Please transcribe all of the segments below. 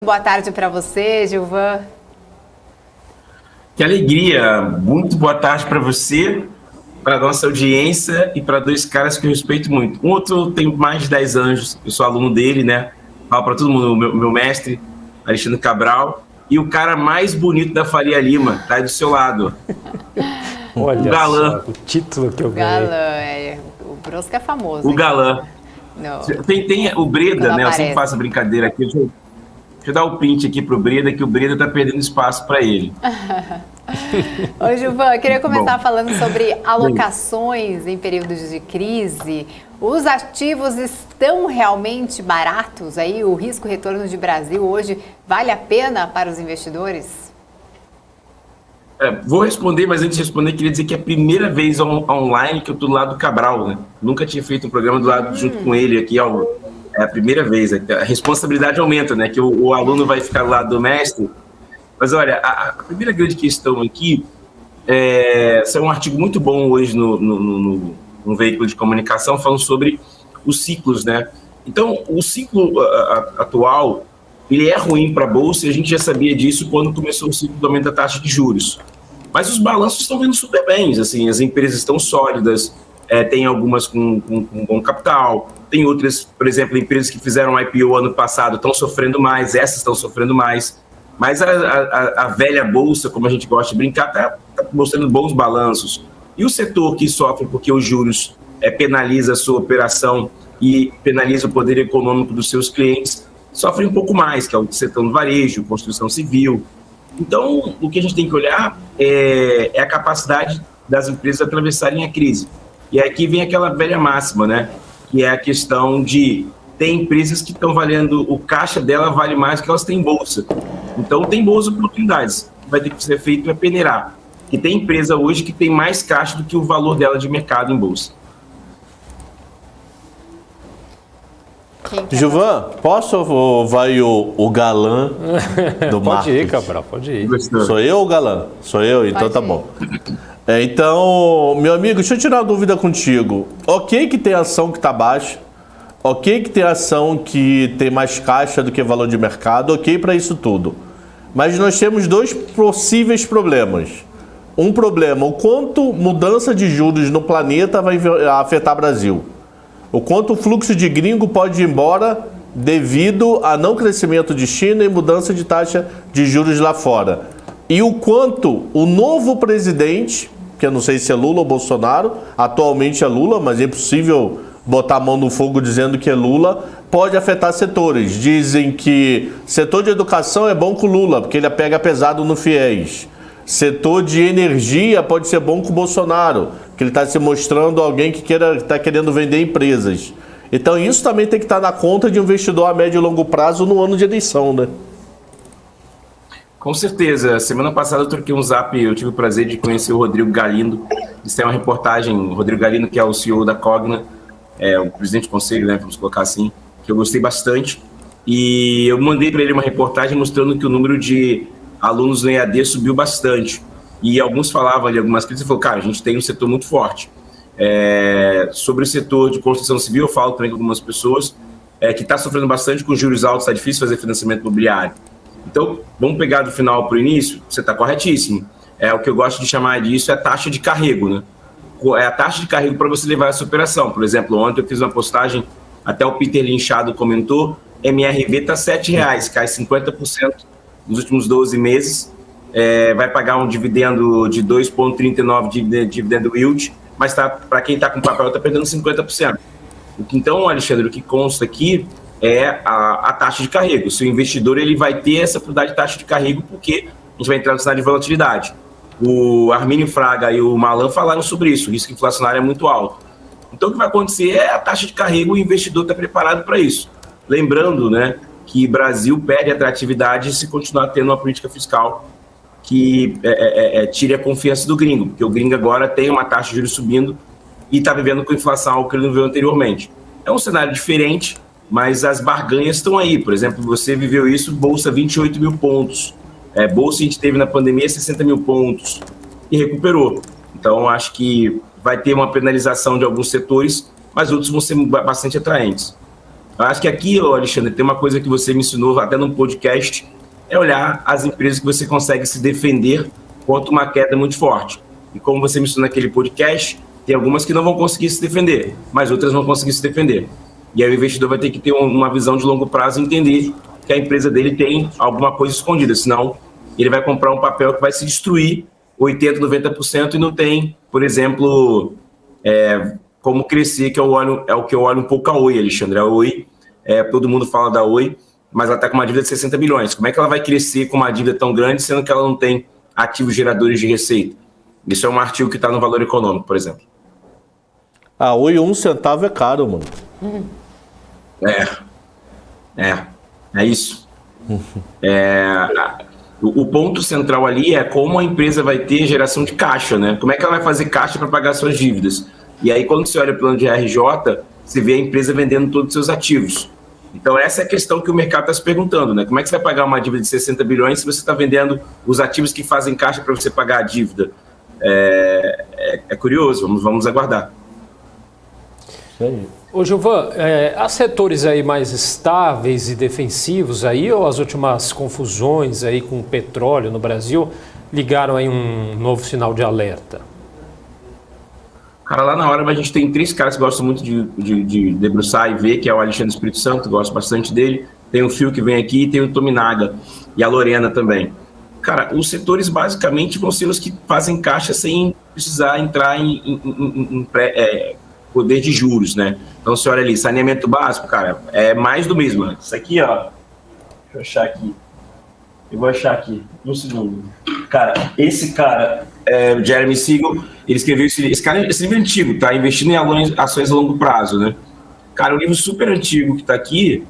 Boa tarde para você, Gilvan. Que alegria! Muito boa tarde para você, para a nossa audiência e para dois caras que eu respeito muito. Um outro tem mais de 10 anos, eu sou aluno dele, né? Falo para todo mundo, meu mestre, Alexandre Cabral. E o cara mais bonito da Faria Lima, tá aí do seu lado. Olha o galã. só, o título que eu ganhei. Galã, o Brusca é famoso. O galã. Tem o Breda, né? Eu sempre faço a brincadeira aqui. Deixa eu dar o print aqui pro Breda, que o Breda tá perdendo espaço para ele. Ô, Gilvan, eu queria começar falando sobre alocações em períodos de crise. Os ativos estão realmente baratos? Aí o risco-retorno de Brasil hoje vale a pena para os investidores? Vou responder, mas antes de responder, queria dizer que é a primeira vez online que eu estou do lado do Cabral, né? Nunca tinha feito um programa do lado junto com ele aqui, é a primeira vez. A responsabilidade aumenta, né? Que o aluno vai ficar do lado do mestre. Mas olha, a primeira grande questão aqui saiu um artigo muito bom hoje no veículo de comunicação falando sobre os ciclos, né? Então, o ciclo atual, ele é ruim para a Bolsa e a gente já sabia disso quando começou o ciclo do aumento da taxa de juros. Mas os balanços estão vindo super bem, assim, as empresas estão sólidas, tem algumas com bom capital, tem outras, por exemplo, empresas que fizeram IPO ano passado estão sofrendo mais, essas estão sofrendo mais. Mas a velha Bolsa, como a gente gosta de brincar, está mostrando bons balanços. E o setor que sofre porque os juros penaliza a sua operação e penaliza o poder econômico dos seus clientes, sofre um pouco mais, que é o setor do varejo, construção civil. Então, o que a gente tem que olhar é a capacidade das empresas atravessarem a crise. E aqui vem aquela velha máxima, né? Que é a questão de tem empresas que estão valendo, o caixa dela vale mais do que elas têm em bolsa. Então, tem boas oportunidades. O que vai ter que ser feito é peneirar. E tem empresa hoje que tem mais caixa do que o valor dela de mercado em bolsa. Gilvan, posso ou vai o galã do Marcos? Pode ir, Cabral, pode ir. Sou eu ou o galã? Sou eu? Então tá bom. Então, meu amigo, deixa eu tirar uma dúvida contigo. Ok que tem ação que tá baixa, ok que tem ação que tem mais caixa do que valor de mercado, ok para isso tudo. Mas nós temos dois possíveis problemas. Um problema, o quanto mudança de juros no planeta vai afetar o Brasil. O quanto o fluxo de gringo pode ir embora devido a não crescimento de China e mudança de taxa de juros lá fora. E o quanto o novo presidente, que eu não sei se é Lula ou Bolsonaro, atualmente é Lula, mas é impossível botar a mão no fogo dizendo que é Lula, pode afetar setores. Dizem que setor de educação é bom com Lula, porque ele pega pesado no FIES. Setor de energia pode ser bom com o Bolsonaro, que ele está se mostrando alguém que está querendo vender empresas. Então isso também tem que estar na conta de um investidor a médio e longo prazo no ano de eleição, né? Com certeza. Semana passada eu troquei um zap, eu tive o prazer de conhecer o Rodrigo Galindo. Isso é uma reportagem, o Rodrigo Galindo, que é o CEO da Cogna, o presidente do conselho, né, vamos colocar assim, que eu gostei bastante. E eu mandei para ele uma reportagem mostrando que o número de alunos no EAD subiu bastante. E alguns falavam ali, algumas críticas, falaram, cara, a gente tem um setor muito forte. Sobre o setor de construção civil, eu falo também com algumas pessoas que está sofrendo bastante com juros altos, está difícil fazer financiamento imobiliário. Então, vamos pegar do final para o início, você está corretíssimo. O que eu gosto de chamar disso é a taxa de carrego, né? É a taxa de carrego para você levar essa operação. Por exemplo, ontem eu fiz uma postagem, até o Peter Linchado comentou, MRV está R$7, cai 50% nos últimos 12 meses, vai pagar um dividendo de 2,39 de dividendo yield, mas para quem está com papel está perdendo 50%. Então, Alexandre, o que consta aqui é a taxa de carrego. Se o investidor ele vai ter essa probabilidade de taxa de carrego, porque a gente vai entrar no cenário de volatilidade. O Armínio Fraga e o Malan falaram sobre isso, o risco inflacionário é muito alto. Então, o que vai acontecer é a taxa de carrego, o investidor está preparado para isso. Lembrando, né, que o Brasil perde atratividade se continuar tendo uma política fiscal que tire a confiança do gringo, porque o gringo agora tem uma taxa de juros subindo e está vivendo com inflação alta que ele não viu anteriormente. É um cenário diferente, mas as barganhas estão aí. Por exemplo, você viveu isso, Bolsa 28 mil pontos. Bolsa a gente teve na pandemia 60 mil pontos e recuperou. Então, acho que vai ter uma penalização de alguns setores, mas outros vão ser bastante atraentes. Eu acho que aqui, Alexandre, tem uma coisa que você me ensinou até num podcast, é olhar as empresas que você consegue se defender contra uma queda muito forte. E como você me ensinou naquele podcast, tem algumas que não vão conseguir se defender, mas outras vão conseguir se defender. E aí o investidor vai ter que ter uma visão de longo prazo e entender que a empresa dele tem alguma coisa escondida, senão ele vai comprar um papel que vai se destruir 80%, 90% e não tem, por exemplo, como crescer, que é o que eu olho um pouco a Oi, Alexandre. A Oi, todo mundo fala da Oi, mas ela está com uma dívida de 60 bilhões. Como é que ela vai crescer com uma dívida tão grande, sendo que ela não tem ativos geradores de receita? Isso é um artigo que está no Valor Econômico, por exemplo. A Oi, 1 centavo é caro, mano. É isso. O ponto central ali é como a empresa vai ter geração de caixa, né? Como é que ela vai fazer caixa para pagar suas dívidas? E aí, quando você olha o plano de RJ, você vê a empresa vendendo todos os seus ativos. Então, essa é a questão que o mercado está se perguntando, né? Como é que você vai pagar uma dívida de 60 bilhões se você está vendendo os ativos que fazem caixa para você pagar a dívida? É curioso, vamos aguardar. Isso aí. Ô Gilvan, há setores aí mais estáveis e defensivos aí, ou as últimas confusões aí com o petróleo no Brasil ligaram aí um novo sinal de alerta? Cara, lá na hora a gente tem 3 caras que gostam muito de debruçar e ver, que é o Alexandre Espírito Santo, gosto bastante dele, tem o Phil que vem aqui e tem o Tominaga e a Lorena também. Cara, os setores basicamente vão ser os que fazem caixa sem precisar entrar em poder de juros, né? Então você olha ali, saneamento básico, cara, é mais do mesmo. Isso aqui, ó, deixa eu achar aqui. Eu vou achar aqui, um segundo. Cara, esse cara, o Jeremy Siegel, ele escreveu esse livro antigo, tá? Investindo em ações a longo prazo, né? Cara, um livro super antigo que tá aqui,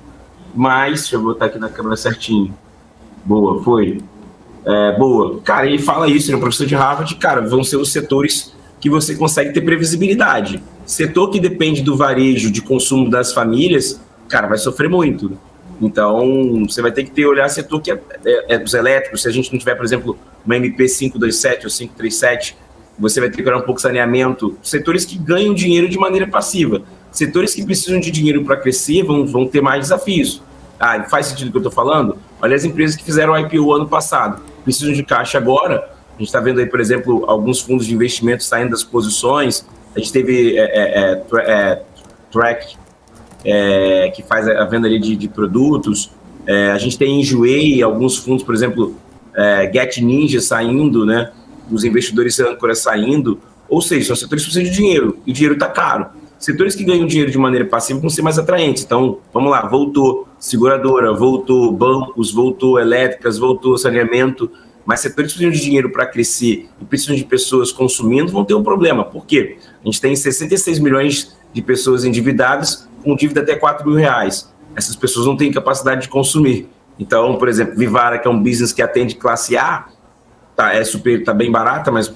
mas, deixa eu botar aqui na câmera certinho. Boa, foi. Boa. Cara, ele fala isso, ele é um professor de Harvard, cara, vão ser os setores que você consegue ter previsibilidade. Setor que depende do varejo, de consumo das famílias, cara, vai sofrer muito. Então, você vai ter que olhar setor que é dos elétricos. Se a gente não tiver, por exemplo, uma MP 527 ou 537, você vai ter que olhar um pouco saneamento. Setores que ganham dinheiro de maneira passiva. Setores que precisam de dinheiro para crescer vão ter mais desafios. Faz sentido o que eu estou falando? Olha as empresas que fizeram IPO ano passado. Precisam de caixa agora. A gente está vendo aí, por exemplo, alguns fundos de investimento saindo das posições. A gente teve Track, que faz a venda ali de produtos. A gente tem Enjoei, alguns fundos, por exemplo, Get Ninja saindo, né? Os investidores âncora saindo. Ou seja, são setores que precisam de dinheiro, e o dinheiro está caro. Setores que ganham dinheiro de maneira passiva vão ser mais atraentes. Então, vamos lá, voltou seguradora, voltou bancos, voltou elétricas, voltou saneamento. Mas setores que precisam de dinheiro para crescer e precisam de pessoas consumindo vão ter um problema. Por quê? A gente tem 66 milhões de pessoas endividadas com dívida até R$4.000. Essas pessoas não têm capacidade de consumir. Então, por exemplo, Vivara, que é um business que atende classe A, tá bem barata, mas,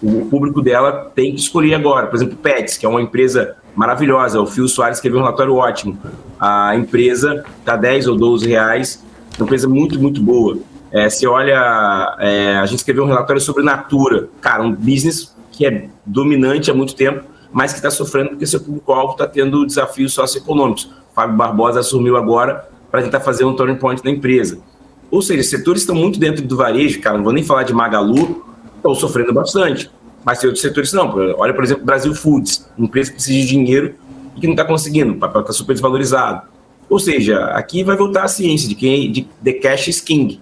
o público dela tem que escolher agora. Por exemplo, Pets, que é uma empresa maravilhosa. O Phil Soares escreveu um relatório ótimo. A empresa está R$10 ou R$12, uma empresa muito, muito boa. Você olha, a gente escreveu um relatório sobre Natura. Cara, um business que é dominante há muito tempo, mas que está sofrendo porque seu público-alvo está tendo desafios socioeconômicos. O Fábio Barbosa assumiu agora para tentar fazer um turning point na empresa. Ou seja, setores estão muito dentro do varejo, cara, não vou nem falar de Magalu, estão sofrendo bastante. Mas tem outros setores não. Olha, por exemplo, Brasil Foods, uma empresa que precisa de dinheiro e que não está conseguindo, o papel está super desvalorizado. Ou seja, aqui vai voltar a ciência de the cash is king.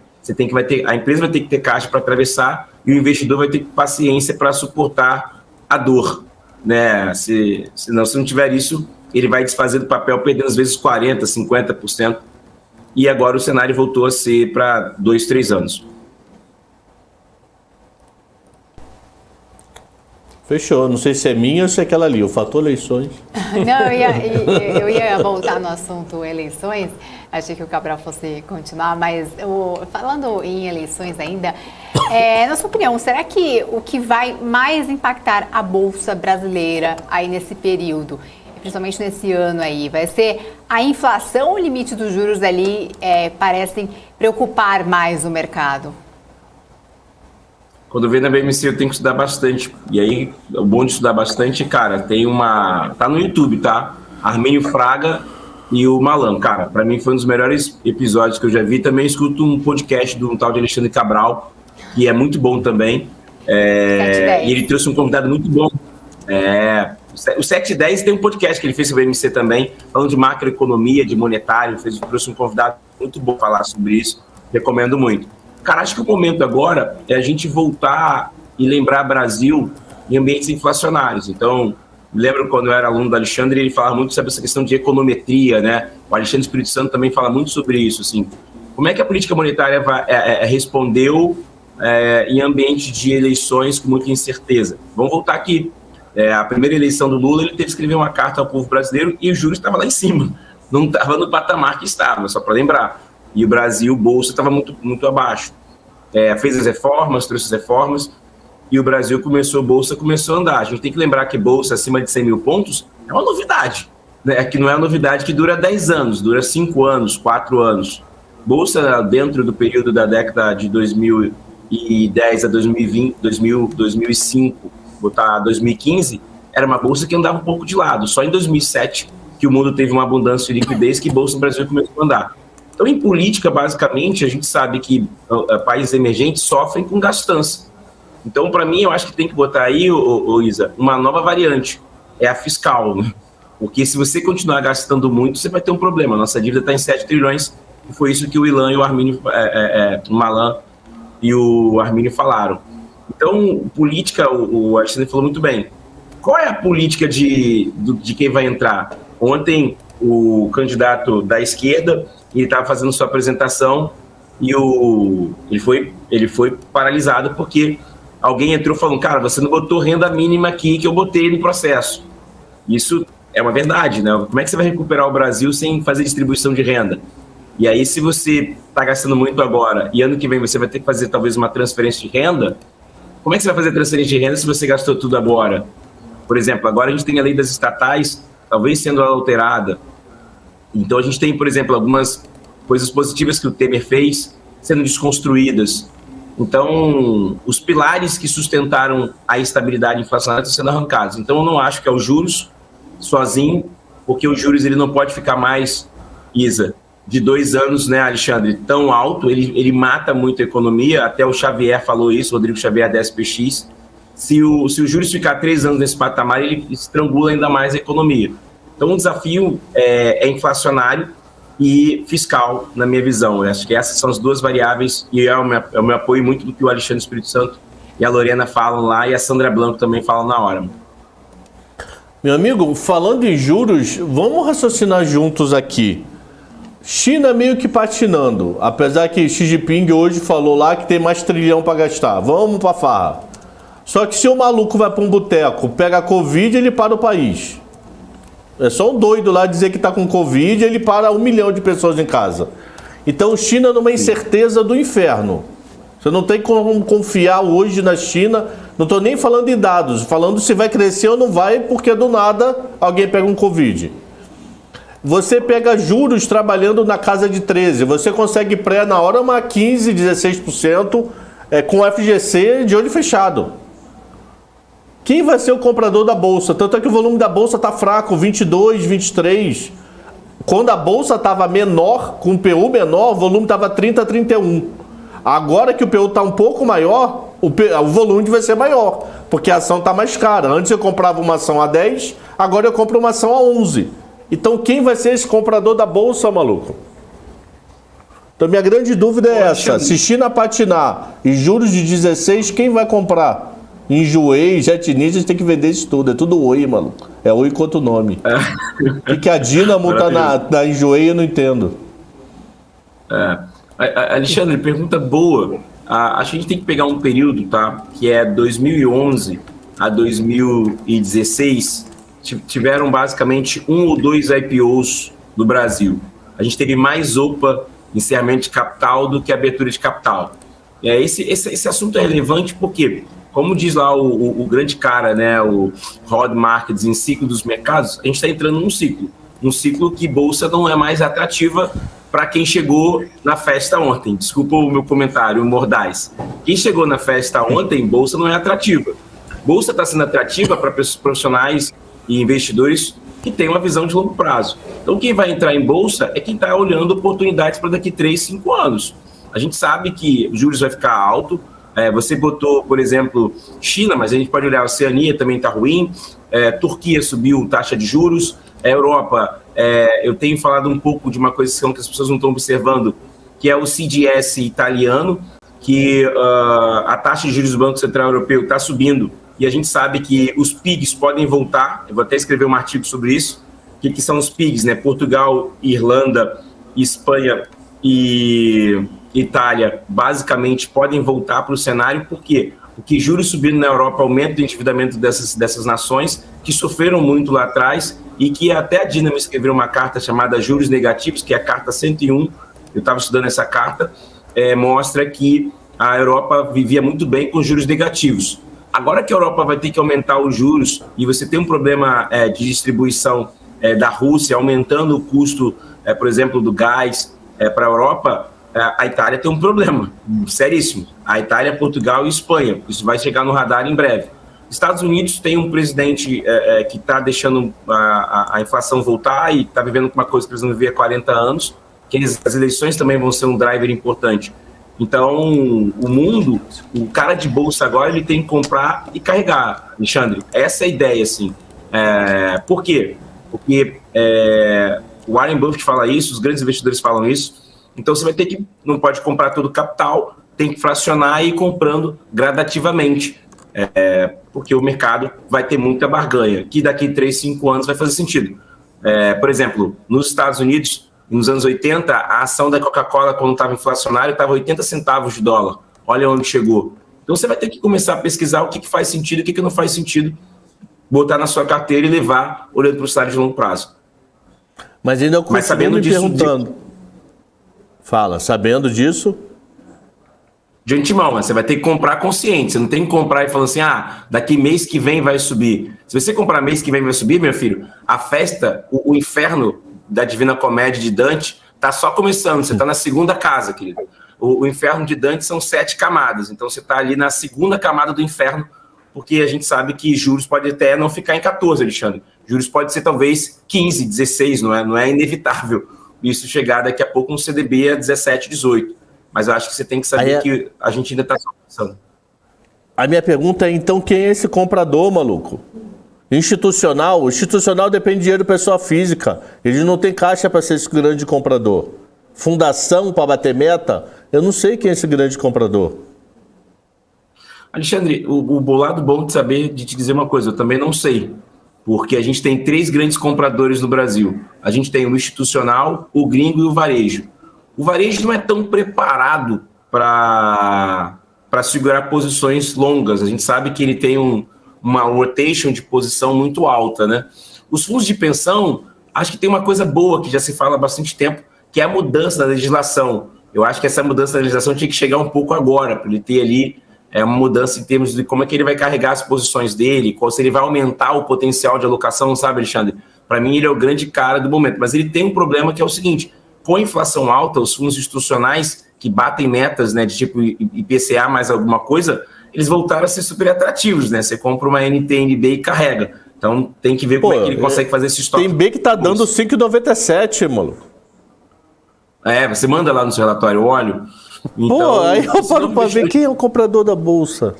A empresa vai ter que ter caixa para atravessar e o investidor vai ter paciência para suportar a dor, né? Se não tiver isso, ele vai desfazer do papel, perdendo às vezes 40%, 50%. E agora o cenário voltou a ser para 2, 3 anos. Fechou. Não sei se é minha ou se é aquela ali, o fator eleições. Não, eu ia voltar no assunto eleições. Achei que o Cabral fosse continuar, mas falando em eleições ainda, na sua opinião, será que o que vai mais impactar a Bolsa brasileira aí nesse período, principalmente nesse ano aí, vai ser a inflação ou o limite dos juros ali parecem preocupar mais o mercado? Quando eu venho na BMC eu tenho que estudar bastante. E aí, o bom de estudar bastante, cara, tá no YouTube, tá? Armênio Fraga e o Malan. Cara, para mim foi um dos melhores episódios que eu já vi. Também escuto um podcast do tal de Alexandre Cabral, que é muito bom também. E ele trouxe um convidado muito bom. O 710 tem um podcast que ele fez sobre o MC também, falando de macroeconomia, de monetário. Trouxe um convidado muito bom falar sobre isso. Recomendo muito. Cara, acho que o momento agora é a gente voltar e lembrar Brasil em ambientes inflacionários. Então, me lembro quando eu era aluno do Alexandre, ele falava muito sobre essa questão de econometria, né? O Alexandre Espírito Santo também fala muito sobre isso, assim. Como é que a política monetária respondeu em ambiente de eleições com muita incerteza? Vamos voltar aqui. A primeira eleição do Lula, ele teve que escrever uma carta ao povo brasileiro e o juros estava lá em cima. Não estava no patamar que estava, só para lembrar. E o Brasil, o Bolsa, estava muito, muito abaixo. Fez as reformas, trouxe as reformas, e o Brasil o Bolsa começou a andar. A gente tem que lembrar que Bolsa acima de 100 mil pontos é uma novidade, né? Que não é uma novidade que dura 10 anos, dura 5 anos, 4 anos. Bolsa, dentro do período da década de 2010 a 2020, 2005, botar 2015, era uma bolsa que andava um pouco de lado. Só em 2007 que o mundo teve uma abundância de liquidez que a Bolsa no Brasil começou a andar. Então, em política, basicamente, a gente sabe que países emergentes sofrem com gastança. Então, para mim, eu acho que tem que botar aí, Isa, uma nova variante, é a fiscal, né? Porque se você continuar gastando muito, você vai ter um problema. Nossa dívida está em 7 trilhões, e foi isso que o Ilan e o Armínio, o Malan e o Armínio falaram. Então, política, o Alexandre falou muito bem. Qual é a política de quem vai entrar? Ontem, o candidato da esquerda, ele estava fazendo sua apresentação e ele foi paralisado porque alguém entrou falando, cara, você não botou renda mínima aqui que eu botei no processo. Isso é uma verdade, né? Como é que você vai recuperar o Brasil sem fazer distribuição de renda? E aí, se você está gastando muito agora e ano que vem você vai ter que fazer talvez uma transferência de renda, como é que você vai fazer transferência de renda se você gastou tudo agora? Por exemplo, agora a gente tem a lei das estatais, talvez sendo alterada. Então a gente tem, por exemplo, algumas coisas positivas que o Temer fez sendo desconstruídas. Então, os pilares que sustentaram a estabilidade inflacionária estão sendo arrancados. Então, eu não acho que é os juros sozinho, porque os juros ele não pode ficar mais, Isa, de 2 anos, né, Alexandre, tão alto, ele mata muito a economia. Até o Xavier falou isso, Rodrigo Xavier da SPX. Se os juros ficar 3 anos nesse patamar, ele estrangula ainda mais a economia. Então, o desafio é inflacionário e fiscal, na minha visão. Eu acho que essas são as duas variáveis e eu me apoio muito do que o Alexandre Espírito Santo e a Lorena falam lá e a Sandra Blanco também falam na hora. Meu amigo, falando em juros, vamos raciocinar juntos aqui. China meio que patinando, apesar que Xi Jinping hoje falou lá que tem mais trilhão para gastar. Vamos para farra. Só que se o maluco vai para um boteco, pega a Covid, ele para o país. É só um doido lá dizer que tá com Covid, ele para 1 milhão de pessoas em casa. Então, China numa incerteza do inferno. Você não tem como confiar hoje na China. Não estou nem falando em dados, falando se vai crescer ou não vai, porque do nada alguém pega um Covid. Você pega juros trabalhando na casa de 13%. Você consegue pré na hora uma 15%, 16% com FGC de olho fechado. Quem vai ser o comprador da Bolsa? Tanto é que o volume da Bolsa está fraco, 22, 23. Quando a Bolsa estava menor, com o PU menor, o volume estava 30, 31. Agora que o PU está um pouco maior, o volume vai ser maior, porque a ação está mais cara. Antes eu comprava uma ação a 10, agora eu compro uma ação a 11. Então quem vai ser esse comprador da Bolsa, maluco? Então minha grande dúvida é essa. Se China patinar e juros de 16, quem vai comprar? Enjoei, Jet Ninja, a gente tem que vender isso tudo. É tudo oi, maluco. É oi quanto nome. O que a Dínamo tá na Enjoei, eu não entendo. Alexandre, pergunta boa. Acho que a gente tem que pegar um período, tá? Que é 2011 a 2016. Tiveram basicamente 1 ou 2 IPOs no Brasil. A gente teve mais OPA, encerramento de capital, do que abertura de capital. Esse assunto é relevante porque, como diz lá o grande cara, né, o Rod Markets, em ciclo dos mercados, a gente está entrando num ciclo que bolsa não é mais atrativa para quem chegou na festa ontem. Desculpa o meu comentário, mordaz. Quem chegou na festa ontem, bolsa não é atrativa. Bolsa está sendo atrativa para profissionais e investidores que tem uma visão de longo prazo. Então, quem vai entrar em bolsa é quem está olhando oportunidades para daqui 3, 5 anos. A gente sabe que os juros vai ficar alto. Você botou, por exemplo, China, mas a gente pode olhar a Oceania, também está ruim. Turquia subiu taxa de juros. A Europa, eu tenho falado um pouco de uma coisa que as pessoas não estão observando, que é o CDS italiano, que a taxa de juros do Banco Central Europeu está subindo, e a gente sabe que os PIGs podem voltar. Eu vou até escrever um artigo sobre isso. O que são os PIGs, né? Portugal, Irlanda, Espanha e Itália, basicamente, podem voltar para o cenário. Por quê? Porque juros subindo na Europa aumenta o endividamento dessas nações, que sofreram muito lá atrás, e que até a Dina me escreveu uma carta chamada Juros Negativos, que é a carta 101, eu estava estudando essa carta, mostra que a Europa vivia muito bem com juros negativos. Agora que a Europa vai ter que aumentar os juros, e você tem um problema de distribuição da Rússia, aumentando o custo, por exemplo, do gás para a Europa, a Itália tem um problema seríssimo. A Itália, Portugal e Espanha. Isso vai chegar no radar em breve. Estados Unidos tem um presidente que está deixando a inflação voltar e está vivendo uma coisa que eles não viviam há 40 anos, que as eleições também vão ser um driver importante. Então, o mundo, o cara de bolsa agora, ele tem que comprar e carregar, Alexandre. Essa é a ideia, assim. Por quê? Porque o Warren Buffett fala isso, os grandes investidores falam isso. Então, você vai ter que, não pode comprar todo o capital, tem que fracionar e ir comprando gradativamente. Porque o mercado vai ter muita barganha, que daqui 3, 5 anos vai fazer sentido. Por exemplo, nos Estados Unidos, nos anos 80, a ação da Coca-Cola, quando estava inflacionária, estava 80 centavos de dólar. Olha onde chegou. Então, você vai ter que começar a pesquisar o que faz sentido e o que não faz sentido, botar na sua carteira e levar olhando para o cenário de longo prazo. Mas ainda eu continuo me perguntando. Fala, sabendo disso... De antemão, você vai ter que comprar consciente. Você não tem que comprar e falar assim, daqui mês que vem vai subir. Se você comprar mês que vem vai subir, meu filho, a festa, o inferno da Divina Comédia de Dante está só começando. Você está na segunda casa, querido. O inferno de Dante são 7 camadas. Então você está ali na segunda camada do inferno, porque a gente sabe que juros pode até não ficar em 14, Alexandre. Juros pode ser talvez 15, 16, não é inevitável isso chegar daqui a pouco no CDB a 17, 18. Mas eu acho que você tem que saber que a gente ainda está só pensando. A minha pergunta é, então, quem é esse comprador, maluco? Institucional? O institucional depende de dinheiro de pessoa física. Ele não tem caixa para ser esse grande comprador. Fundação para bater meta? Eu não sei quem é esse grande comprador. Alexandre, o bolado bom de saber, de te dizer uma coisa, eu também não sei. Porque a gente tem 3 grandes compradores no Brasil. A gente tem o institucional, o gringo e o varejo. O varejo não é tão preparado para segurar posições longas. A gente sabe que ele tem uma rotation de posição muito alta, né? Os fundos de pensão, acho que tem uma coisa boa que já se fala há bastante tempo, que é a mudança da legislação. Eu acho que essa mudança da legislação tinha que chegar um pouco agora, para ele ter ali uma mudança em termos de como é que ele vai carregar as posições dele, se ele vai aumentar o potencial de alocação, sabe, Alexandre? Para mim, ele é o grande cara do momento. Mas ele tem um problema que é o seguinte: com a inflação alta, os fundos institucionais que batem metas, né, de tipo IPCA mais alguma coisa, eles voltaram a ser super atrativos, né? Você compra uma NTNB e carrega. Então tem que ver como é que ele consegue fazer esse estoque. Tem B que tá dando 5,97, maluco. Você manda lá no seu relatório, olho. Então, aí eu paro para ver quem é o comprador da Bolsa.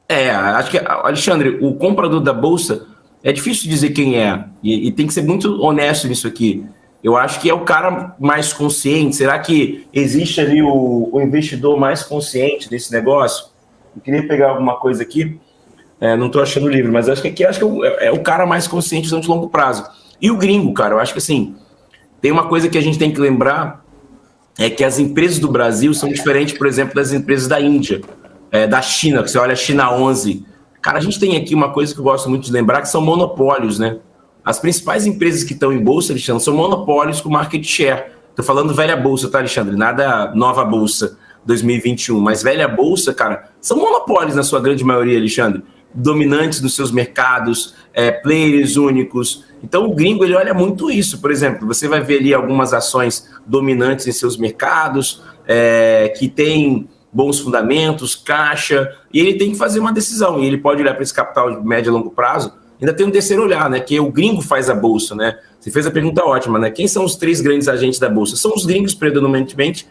Acho que, Alexandre, o comprador da Bolsa, é difícil dizer quem é. E tem que ser muito honesto nisso aqui. Eu acho que é o cara mais consciente. Será que existe ali o investidor mais consciente desse negócio? Eu queria pegar alguma coisa aqui. Não estou achando o livro, mas acho que é o cara mais consciente de longo prazo. E o gringo, cara, eu acho que assim, tem uma coisa que a gente tem que lembrar, é que as empresas do Brasil são diferentes, por exemplo, das empresas da Índia, da China, que você olha a China 11. Cara, a gente tem aqui uma coisa que eu gosto muito de lembrar, que são monopólios, né? As principais empresas que estão em bolsa, Alexandre, são monopólios com market share. Estou falando velha bolsa, tá, Alexandre? Nada nova bolsa 2021, mas velha bolsa, cara, são monopólios na sua grande maioria, Alexandre. Dominantes dos seus mercados, players únicos. Então o gringo, ele olha muito isso. Por exemplo, você vai ver ali algumas ações dominantes em seus mercados, que tem bons fundamentos, caixa, e ele tem que fazer uma decisão. E ele pode olhar para esse capital de médio e longo prazo ainda tem um terceiro olhar, né? Que o gringo faz a bolsa, né? Você fez a pergunta ótima, né? Quem são os 3 grandes agentes da bolsa? São os gringos, predominantemente,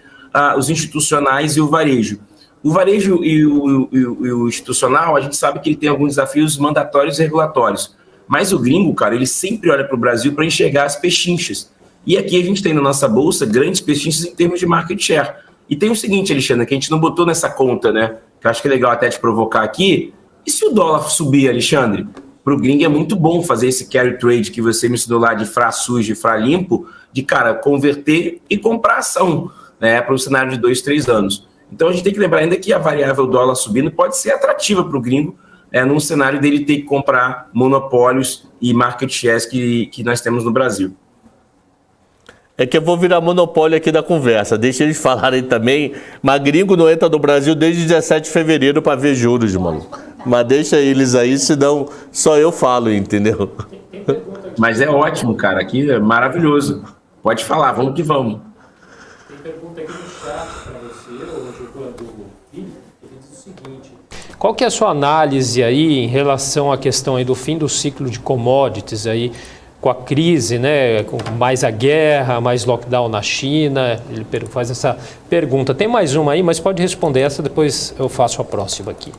os institucionais e o varejo. O varejo e o institucional, a gente sabe que ele tem alguns desafios mandatórios e regulatórios. Mas o gringo, cara, ele sempre olha para o Brasil para enxergar as pechinchas. E aqui a gente tem na nossa bolsa grandes pechinchas em termos de market share. E tem o seguinte, Alexandre, que a gente não botou nessa conta, né? Que eu acho que é legal até te provocar aqui. E se o dólar subir, Alexandre? Para o gringo é muito bom fazer esse carry trade que você me ensinou lá de fra sujo e fra limpo, de, cara, converter e comprar ação, né? Para um cenário de 2, 3 anos. Então a gente tem que lembrar ainda que a variável dólar subindo pode ser atrativa para o gringo, num cenário dele ter que comprar monopólios e market shares que nós temos no Brasil. É que eu vou virar monopólio aqui da conversa. Deixa eles falarem também. Mas gringo não entra no Brasil desde 17 de fevereiro para ver juros, mano. Mas deixa eles aí, senão só eu falo, entendeu? Mas é ótimo, cara. Aqui é maravilhoso. Pode falar, vamos que vamos. Tem pergunta aqui no chat para você, do Felipe, ele diz o seguinte: qual que é a sua análise aí em relação à questão aí do fim do ciclo de commodities aí, com a crise, né, com mais a guerra, mais lockdown na China? Ele faz essa pergunta. Tem mais uma aí, mas pode responder essa, depois eu faço a próxima aqui.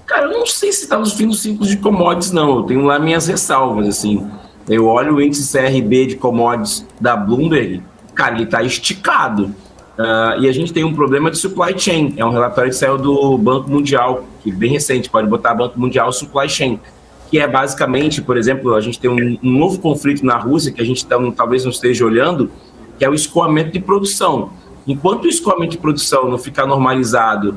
Cara, eu não sei se está no fim do ciclo de commodities, não. Eu tenho lá minhas ressalvas, assim. Eu olho o índice CRB de commodities da Bloomberg, cara, ele está esticado. E a gente tem um problema de supply chain. É um relatório que saiu do Banco Mundial, que é bem recente, pode botar Banco Mundial Supply Chain, que é basicamente, por exemplo, a gente tem um novo conflito na Rússia, que a gente talvez não esteja olhando, que é o escoamento de produção. Enquanto o escoamento de produção não ficar normalizado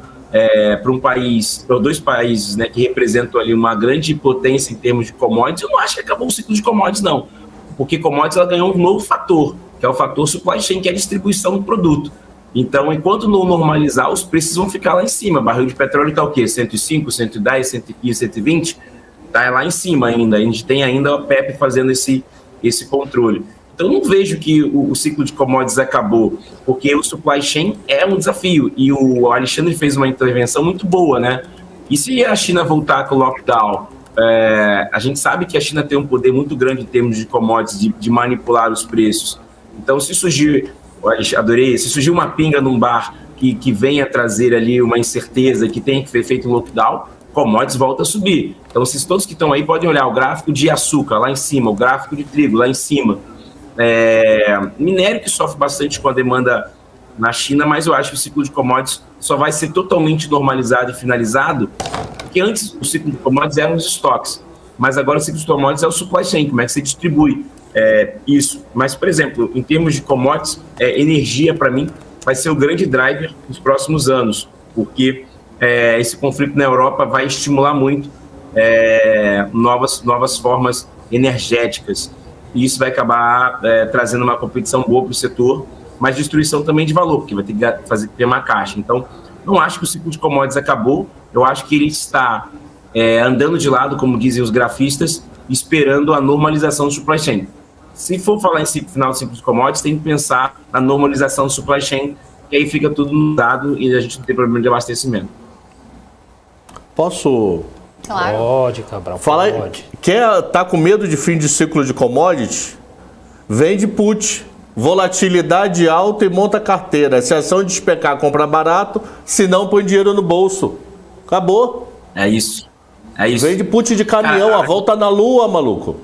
para um país, para 2 países, né, que representam ali uma grande potência em termos de commodities, eu não acho que acabou o ciclo de commodities, não. Porque commodities ela ganhou um novo fator, que é o fator supply chain, que é a distribuição do produto. Então, enquanto não normalizar, os preços vão ficar lá em cima. Barril de petróleo está o quê? 105, 110, 115, 120? Está lá em cima ainda. A gente tem ainda a OPEP fazendo esse controle. Então, não vejo que o ciclo de commodities acabou, porque o supply chain é um desafio. E o Alexandre fez uma intervenção muito boa, né? E se a China voltar com o lockdown? A gente sabe que a China tem um poder muito grande em termos de commodities, de manipular os preços. Então, se surgir, adorei, se surgir uma pinga num bar que venha trazer ali uma incerteza, que tenha que ser feito um lockdown, commodities volta a subir. Então, vocês todos que estão aí podem olhar o gráfico de açúcar lá em cima, o gráfico de trigo lá em cima. Minério que sofre bastante com a demanda na China, mas eu acho que o ciclo de commodities só vai ser totalmente normalizado e finalizado, porque antes o ciclo de commodities eram os estoques, mas agora o ciclo de commodities é o supply chain, como é que você distribui isso. Mas, por exemplo, em termos de commodities, energia, para mim, vai ser o grande driver nos próximos anos, porque esse conflito na Europa vai estimular muito novas formas energéticas. E isso vai acabar trazendo uma competição boa para o setor, mas destruição também de valor, porque vai ter que ter uma caixa. Então, não acho que o ciclo de commodities acabou, eu acho que ele está andando de lado, como dizem os grafistas, esperando a normalização do supply chain. Se for falar em final do ciclo de commodities, tem que pensar na normalização do supply chain, que aí fica tudo mudado e a gente não tem problema de abastecimento. Posso... Claro. Pode, Cabral, pode. Tá com medo de fim de ciclo de commodities? Vende put. Volatilidade alta e monta carteira. Se a ação despecar, compra barato. Se não, põe dinheiro no bolso. Acabou. É isso. Vende put de caminhão, a volta na lua, maluco.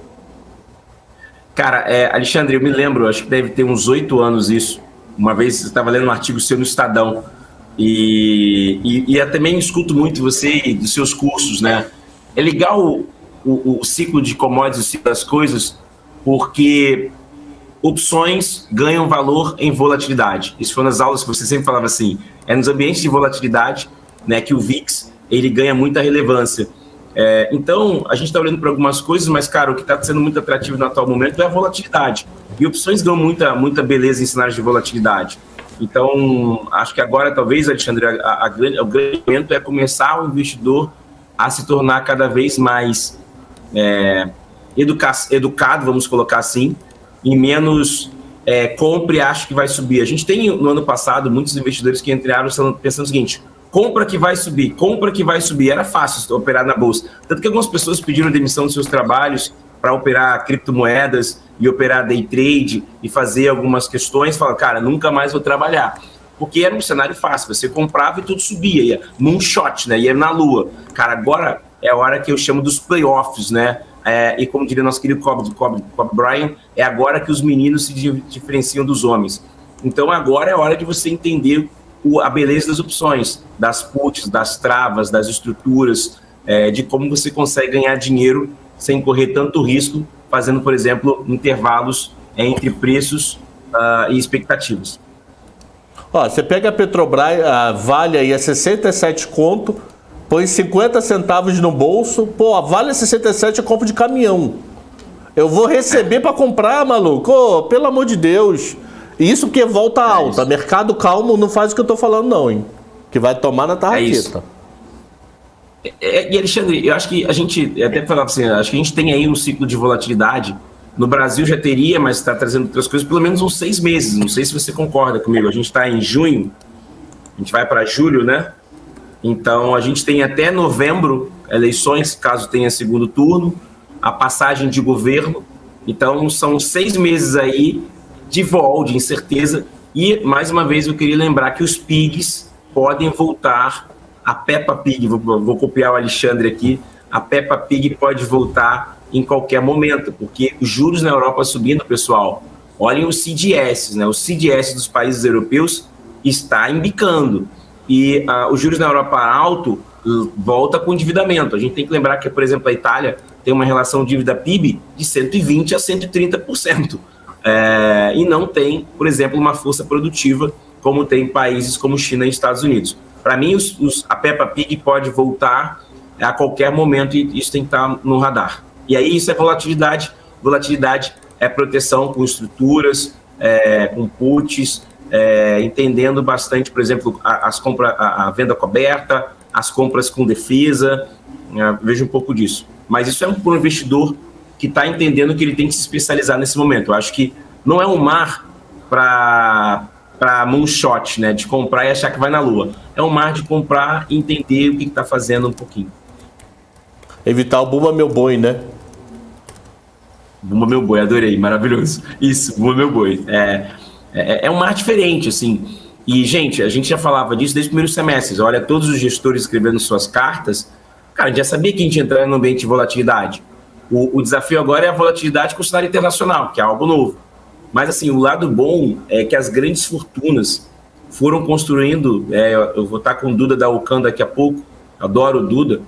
Cara, Alexandre, eu me lembro, acho que deve ter uns 8 anos isso. Uma vez eu estava lendo um artigo seu no Estadão. E eu também escuto muito você e dos seus cursos, né? É legal o ciclo de commodities, o ciclo das coisas, porque opções ganham valor em volatilidade. Isso foi nas aulas que você sempre falava assim, nos ambientes de volatilidade, né, que o VIX ele ganha muita relevância. Então, a gente está olhando para algumas coisas, mas, cara, o que está sendo muito atrativo no atual momento é a volatilidade. E opções ganham muita beleza em cenários de volatilidade. Então, acho que agora, talvez, Alexandre, o grande momento é começar o investidor a se tornar cada vez mais educado, vamos colocar assim, e menos compre e acho que vai subir. A gente tem, no ano passado, muitos investidores que entraram pensando o seguinte, compra que vai subir. Era fácil operar na bolsa. Tanto que algumas pessoas pediram demissão dos seus trabalhos para operar criptomoedas e operar day trade e fazer algumas questões. Falaram, cara, nunca mais vou trabalhar. Porque era um cenário fácil, você comprava e tudo subia, ia moonshot, né? Ia na lua. Cara, agora é a hora que eu chamo dos playoffs, né? E como diria nosso querido Kobe Bryant, é agora que os meninos se diferenciam dos homens. Então agora é a hora de você entender a beleza das opções, das puts, das travas, das estruturas, de como você consegue ganhar dinheiro sem correr tanto risco, fazendo, por exemplo, intervalos entre preços e expectativas. Ó, você pega a Petrobras, a Vale aí a 67 conto, põe 50 centavos no bolso, pô, a Vale 67 é compra de caminhão. Eu vou receber para comprar, maluco? Ô, pelo amor de Deus. Isso porque volta alta. Isso. Mercado calmo não faz o que eu tô falando não, hein? Que vai tomar na tarraqueta. E Alexandre, eu acho que a gente, até falava assim, acho que a gente tem aí um ciclo de volatilidade. No Brasil já teria, mas está trazendo outras coisas, pelo menos uns 6 meses. Não sei se você concorda comigo. A gente está em junho, a gente vai para julho, né? Então a gente tem até novembro eleições, caso tenha segundo turno, a passagem de governo. Então são 6 meses aí de vol, de incerteza. E, mais uma vez, eu queria lembrar que os PIGs podem voltar. A Peppa Pig, vou copiar o Alexandre aqui, a Peppa Pig pode voltar em qualquer momento, porque os juros na Europa subindo, pessoal, olhem os CDS, né? O CDS dos países europeus está embicando. E os juros na Europa alto volta com endividamento. A gente tem que lembrar que, por exemplo, a Itália tem uma relação dívida-PIB de 120% a 130%. E não tem, por exemplo, uma força produtiva como tem países como China e Estados Unidos. Para mim, a Peppa Pig pode voltar a qualquer momento e isso tem que estar no radar. E aí isso é volatilidade. Volatilidade é proteção com estruturas, com puts, entendendo bastante, por exemplo, as compras, a venda coberta, as compras com defesa. Vejo um pouco disso. Mas isso é para um investidor que está entendendo que ele tem que se especializar nesse momento. Eu acho que não é um mar para moonshot, né, de comprar e achar que vai na lua. É um mar de comprar e entender o que está fazendo um pouquinho. Evitar o Bumba Meu Boi, né? Bumba Meu Boi, adorei, maravilhoso. Isso, Bumba Meu Boi. É um mar diferente, assim. E, gente, a gente já falava disso desde os primeiros semestres. Olha, todos os gestores escrevendo suas cartas, cara, a gente já sabia que a gente ia entrar no ambiente de volatilidade. O desafio agora é a volatilidade com o cenário internacional, que é algo novo. Mas, assim, o lado bom é que as grandes fortunas foram construindo... eu vou estar com o Duda da Ocam daqui a pouco, adoro o Duda.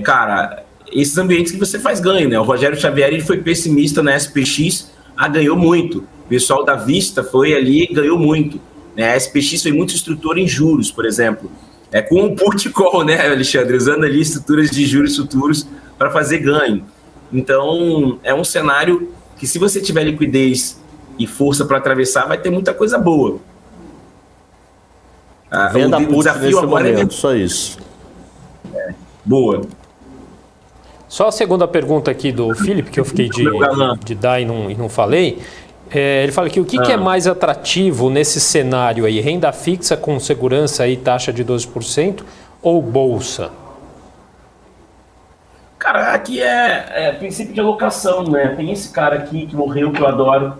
Cara, esses ambientes que você faz ganho, né? O Rogério Xavier, ele foi pessimista na SPX, ganhou muito. O pessoal da Vista foi ali e ganhou muito. A SPX foi muito estrutura em juros, por exemplo. Com o put call, né, Alexandre? Usando ali estruturas de juros futuros para fazer ganho. Então, é um cenário que, se você tiver liquidez e força para atravessar, vai ter muita coisa boa. Venda o desafio agora momento, só isso. Boa. Só a segunda pergunta aqui do Felipe, que eu fiquei de dar e não falei. Ele fala aqui, o que é mais atrativo nesse cenário aí? Renda fixa com segurança e taxa de 12% ou bolsa? Cara, aqui é princípio de alocação, né? Tem esse cara aqui que morreu, que eu adoro,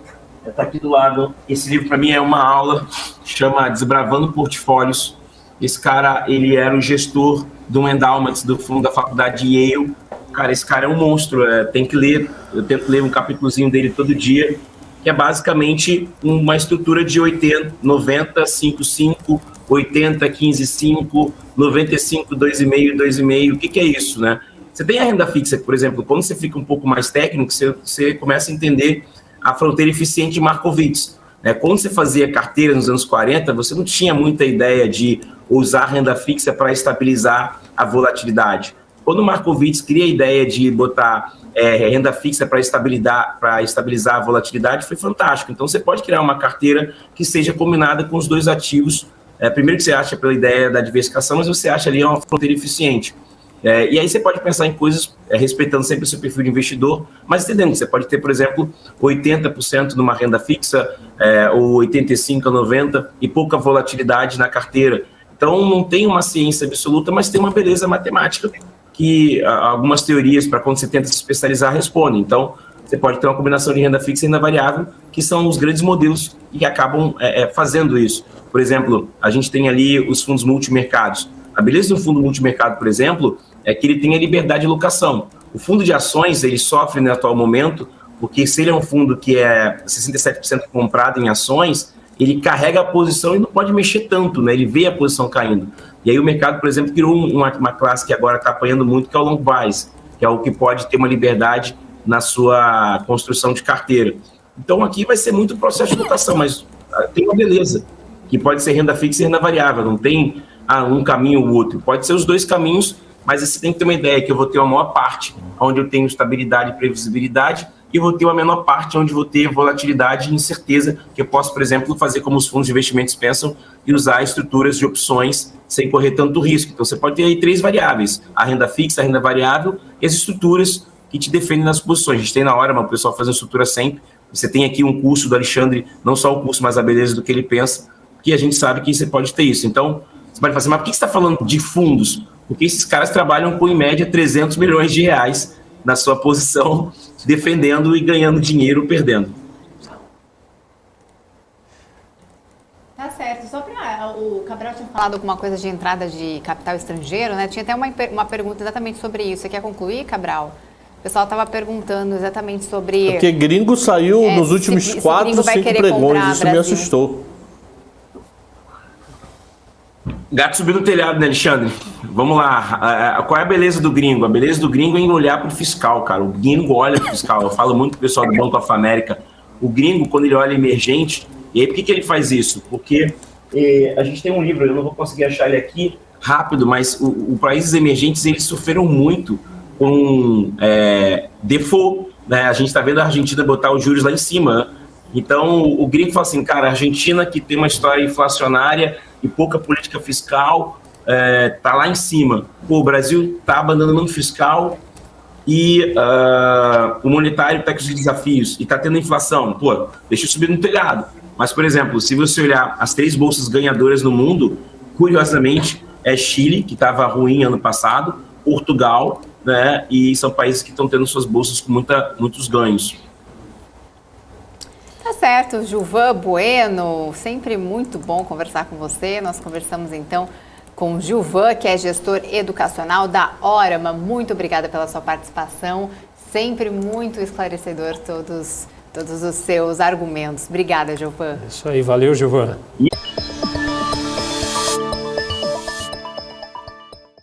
tá aqui do lado. Esse livro para mim é uma aula, chama Desbravando Portfólios. Esse cara, ele era o gestor do endowment do fundo da faculdade de Yale. Cara, esse cara é um monstro, tem que ler. Eu tento ler um capítulozinho dele todo dia, que é basicamente uma estrutura de 80, 90, 5, 5, 80, 15, 5, 95, 2,5, 2,5. O que é isso, né? Você tem a renda fixa, por exemplo, quando você fica um pouco mais técnico, você começa a entender a fronteira eficiente de Markowitz. Quando você fazia carteira nos anos 40, você não tinha muita ideia de usar renda fixa para estabilizar a volatilidade. Quando o Markowitz cria a ideia de botar renda fixa para estabilizar a volatilidade, foi fantástico. Então, você pode criar uma carteira que seja combinada com os dois ativos. Primeiro que você acha pela ideia da diversificação, mas você acha ali uma fronteira eficiente. E aí você pode pensar em coisas respeitando sempre o seu perfil de investidor, mas entendendo que você pode ter, por exemplo, 80% numa renda fixa, ou 85% a 90% e pouca volatilidade na carteira. Então, não tem uma ciência absoluta, mas tem uma beleza matemática que algumas teorias, para quando você tenta se especializar, respondem. Então, você pode ter uma combinação de renda fixa e renda variável, que são os grandes modelos que acabam fazendo isso. Por exemplo, a gente tem ali os fundos multimercados. A beleza do fundo multimercado, por exemplo, é que ele tem a liberdade de alocação. O fundo de ações, ele sofre no atual momento, porque se ele é um fundo que é 67% comprado em ações, ele carrega a posição e não pode mexer tanto, né? Ele vê a posição caindo. E aí o mercado, por exemplo, criou uma classe que agora está apanhando muito, que é o long bias, que é o que pode ter uma liberdade na sua construção de carteira. Então aqui vai ser muito processo de locação, mas tem uma beleza, que pode ser renda fixa e renda variável, não tem um caminho ou outro. Pode ser os dois caminhos, mas você tem que ter uma ideia que eu vou ter uma maior parte onde eu tenho estabilidade e previsibilidade, e vou ter uma menor parte onde vou ter volatilidade e incerteza, que eu posso, por exemplo, fazer como os fundos de investimentos pensam e usar estruturas de opções sem correr tanto risco. Então, você pode ter aí 3 variáveis, a renda fixa, a renda variável e as estruturas que te defendem nas posições. A gente tem na hora, mas o pessoal faz a estrutura sempre. Você tem aqui um curso do Alexandre, não só o curso, mas a beleza do que ele pensa, que a gente sabe que você pode ter isso. Então, você pode fazer, mas por que você está falando de fundos? Porque esses caras trabalham com, em média, 300 milhões de reais na sua posição, defendendo e ganhando dinheiro, perdendo. Tá certo. Só para o Cabral tinha falado alguma coisa de entrada de capital estrangeiro, né? Tinha até uma pergunta exatamente sobre isso. Você quer concluir, Cabral? O pessoal estava perguntando exatamente sobre... Porque gringo saiu nos últimos 4, 5 pregões, isso me assustou. Gato subiu no telhado, né, Alexandre? Vamos lá. Qual é a beleza do gringo? A beleza do gringo é em olhar para o fiscal, cara. O gringo olha para o fiscal. Eu falo muito com o pessoal do Banco of America. O gringo, quando ele olha emergente, e aí por que ele faz isso? Porque a gente tem um livro, eu não vou conseguir achar ele aqui rápido, mas os países emergentes, eles sofreram muito com default, né? A gente está vendo a Argentina botar os juros lá em cima, né? Então, o gringo fala assim, cara, a Argentina que tem uma história inflacionária e pouca política fiscal, tá lá em cima. Pô, o Brasil tá abandonando o fiscal e o monetário está com os desafios e tá tendo inflação. Pô, deixa eu subir no telhado. Mas, por exemplo, se você olhar as 3 bolsas ganhadoras no mundo, curiosamente, é Chile, que estava ruim ano passado, Portugal, né? E são países que estão tendo suas bolsas com muitos ganhos. Tá certo, Gilvan Bueno, sempre muito bom conversar com você. Nós conversamos então com Gilvan, que é gestor educacional da Orama. Muito obrigada pela sua participação, sempre muito esclarecedor todos os seus argumentos. Obrigada, Gilvan. Isso aí, valeu, Gilvan.